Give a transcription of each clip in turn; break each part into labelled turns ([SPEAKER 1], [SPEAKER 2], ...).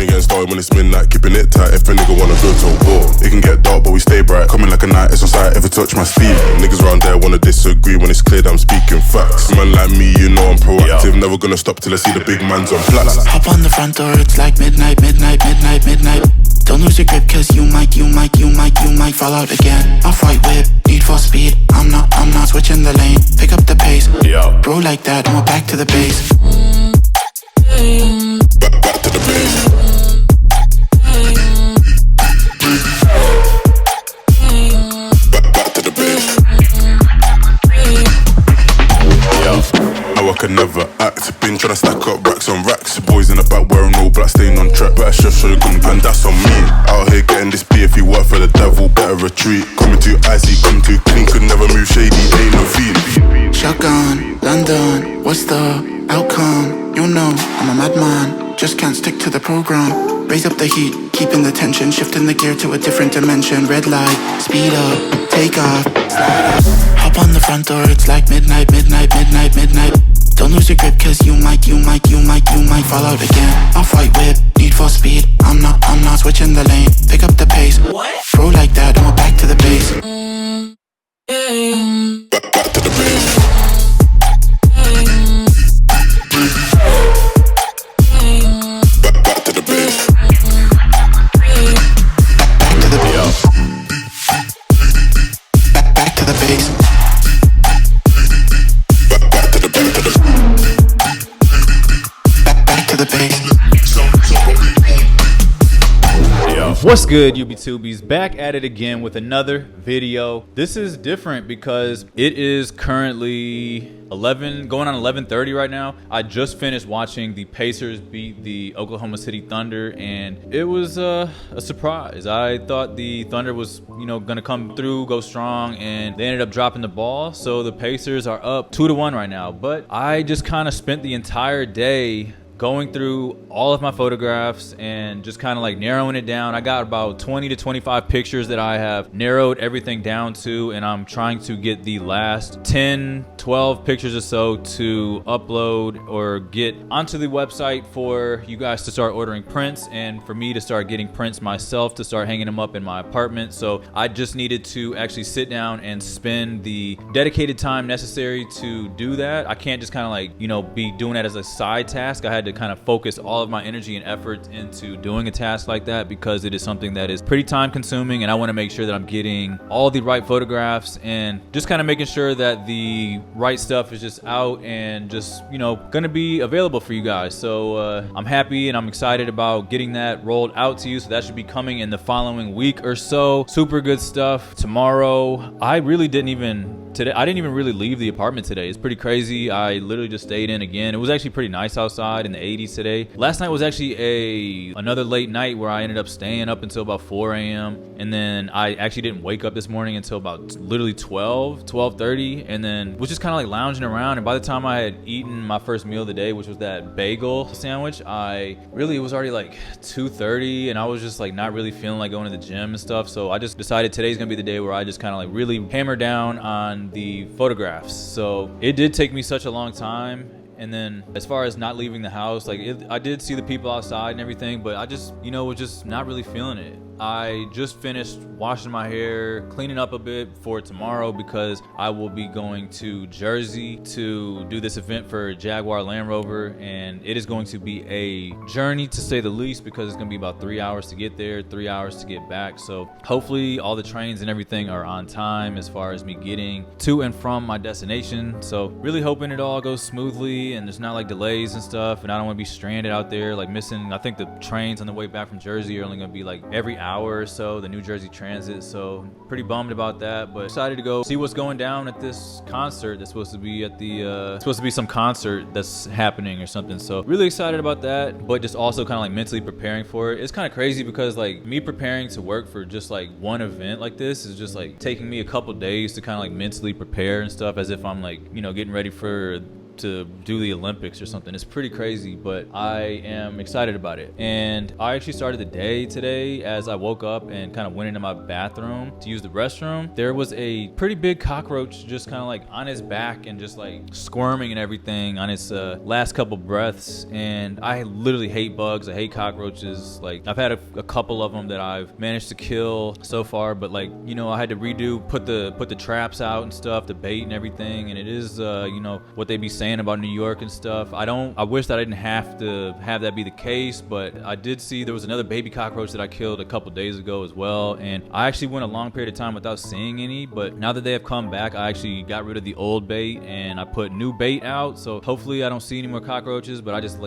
[SPEAKER 1] Only getting started when it's midnight, keeping it tight. If a nigga wanna go to war, it can get dark, but we stay bright. Coming like a night, it's on sight, ever touch my sleeve. Niggas round there wanna disagree when it's clear that I'm speaking facts. Man like me, you know I'm proactive, never gonna stop till I see the big man's on flats.
[SPEAKER 2] Hop on the front door, it's like midnight, midnight, midnight, midnight. Don't lose your grip, cause you might fall out again. Off-white whip, need for speed. I'm not switching the lane. Pick up the pace, bro like that, and we're back to the base.
[SPEAKER 1] Back to the base. Back to the base. Now I can never act. Been tryna stack up racks on racks. Boys in the back wearing all black, staying on track. Better chef, show you gun, and that's on me. Out here getting this beer. If you work for the devil, better retreat. Coming too icy, come too clean. Could never move shady, ain't no feed.
[SPEAKER 2] Shotgun, London, what's the outcome? You know, I'm a madman, just can't stick to the program. Raise up the heat, keeping the tension, shifting the gear to a different dimension. Red light, speed up, take off, slide up. Hop on the front door, it's like midnight, midnight, midnight, midnight. Don't lose your grip, cause you might fall out again. Off-white whip, need for speed. I'm not switching the lane. Pick up the pace. What? Bro like that, and we're back to the base.
[SPEAKER 1] Back to the base. Back to the base.
[SPEAKER 2] Back to the base. Back to the base.
[SPEAKER 1] Back to the base.
[SPEAKER 2] Back to the base.
[SPEAKER 3] What's good, UB2Bs? Back at it again with another video. This is different because it is currently 11, going on 11:30 right now. I just finished watching the Pacers beat the Oklahoma City Thunder, and it was a surprise. I thought the Thunder was, gonna come through, go strong, and they ended up dropping the ball. So the Pacers are up 2-1 right now. But I just kind of spent the entire day going through all of my photographs and just kind of like narrowing it down. I got about 20 to 25 pictures that I have narrowed everything down to, and I'm trying to get the last 10, 12 pictures or so to upload or get onto the website for you guys to start ordering prints, and for me to start getting prints myself to start hanging them up in my apartment. So I just needed to actually sit down and spend the dedicated time necessary to do that. I can't just kind of like, be doing that as a side task. I had to kind of focus all of my energy and effort into doing a task like that because it is something that is pretty time consuming, and I want to make sure that I'm getting all the right photographs and just kind of making sure that the right stuff is just out and just, gonna be available for you guys. So I'm happy and I'm excited about getting that rolled out to you. So that should be coming in the following week or so. Super good stuff. Tomorrow, I didn't even really leave the apartment today. It's pretty crazy. I literally just stayed in again. It was actually pretty nice outside in the 80s today. Last night was actually another late night where I ended up staying up until about 4 a.m. And then I actually didn't wake up this morning until about literally 12:30, and then was just kind of like lounging around. And by the time I had eaten my first meal of the day, which was that bagel sandwich, it was already like 2:30, and I was just like not really feeling like going to the gym and stuff. So I just decided today's gonna be the day where I just kind of like really hammer down on the photographs. So it did take me such a long time. And then as far as not leaving the house, I did see the people outside and everything, but I just, was just not really feeling it. I just finished washing my hair, cleaning up a bit for tomorrow because I will be going to Jersey to do this event for Jaguar Land Rover, and it is going to be a journey to say the least because it's going to be about 3 hours to get there, 3 hours to get back. So hopefully all the trains and everything are on time as far as me getting to and from my destination. So really hoping it all goes smoothly and there's not like delays and stuff, and I don't want to be stranded out there like missing. I think the trains on the way back from Jersey are only going to be like every hour or so, the New Jersey Transit. So pretty bummed about that, but excited to go see what's going down at this concert that's supposed to be at the supposed to be some concert that's happening or something. So really excited about that, but just also kind of like mentally preparing for it. It's kind of crazy because like me preparing to work for just like one event like this is just like taking me a couple days to kind of like mentally prepare and stuff, as if I'm like, getting ready for to do the Olympics or something. It's pretty crazy, but I am excited about it. And I actually started the day today as I woke up and kind of went into my bathroom to use the restroom. There was a pretty big cockroach just kind of like on his back and just like squirming and everything on its last couple breaths. And I literally hate bugs. I hate cockroaches. Like, I've had a couple of them that I've managed to kill so far, but like, you know, I had to put the traps out and stuff, the bait and everything. And it is, you know, what they be saying about New York and stuff. I wish that I didn't have to have that be the case, but I did see there was another baby cockroach that I killed a couple days ago as well. And I actually went a long period of time without seeing any, but now that they have come back, I actually got rid of the old bait and I put new bait out. So hopefully I don't see any more cockroaches, but I just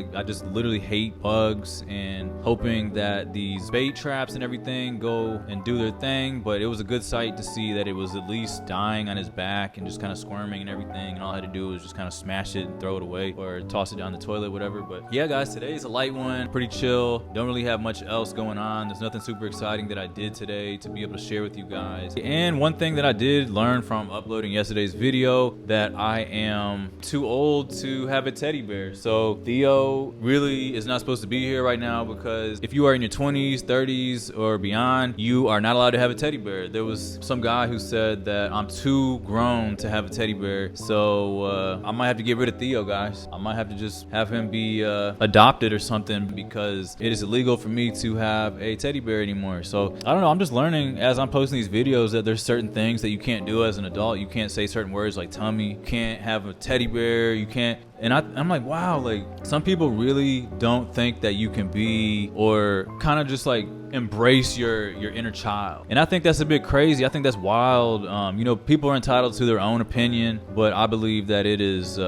[SPEAKER 3] literally hate bugs, and hoping that these bait traps and everything go and do their thing. But it was a good sight to see that it was at least dying on his back and just kind of squirming and everything, and all I had to do was just kind of smash it and throw it away or toss it down the toilet, whatever. But yeah, guys, today's a light one, pretty chill. Don't really have much else going on. There's nothing super exciting that I did today to be able to share with you guys. And one thing that I did learn from uploading yesterday's video, that I am too old to have a teddy bear. So Theo really is not supposed to be here right now, because if you are in your 20s, 30s, or beyond, you are not allowed to have a teddy bear. There was some guy who said that I'm too grown to have a teddy bear. So I might have to get rid of Theo, guys. I might have to just have him be adopted or something, because it is illegal for me to have a teddy bear anymore. So I don't know, I'm just learning as I'm posting these videos that there's certain things that you can't do as an adult. You can't say certain words like tummy, you can't have a teddy bear, you can't. And I'm like, wow, like some people really don't think that you can be, or kind of just like embrace your inner child. And I think that's a bit crazy. I think that's wild. You know, people are entitled to their own opinion, but I believe that it is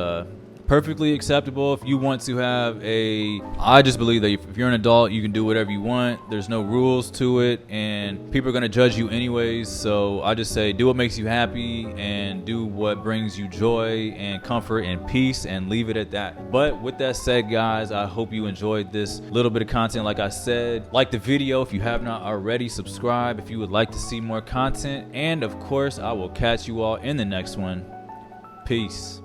[SPEAKER 3] perfectly acceptable if you want to have I just believe that if you're an adult, you can do whatever you want. There's no rules to it, and people are going to judge you anyways. So I just say, do what makes you happy and do what brings you joy and comfort and peace, and leave it at that. But with that said, guys, I hope you enjoyed this little bit of content. Like I said, like the video if you have not already, subscribe if you would like to see more content, and of course I will catch you all in the next one. Peace.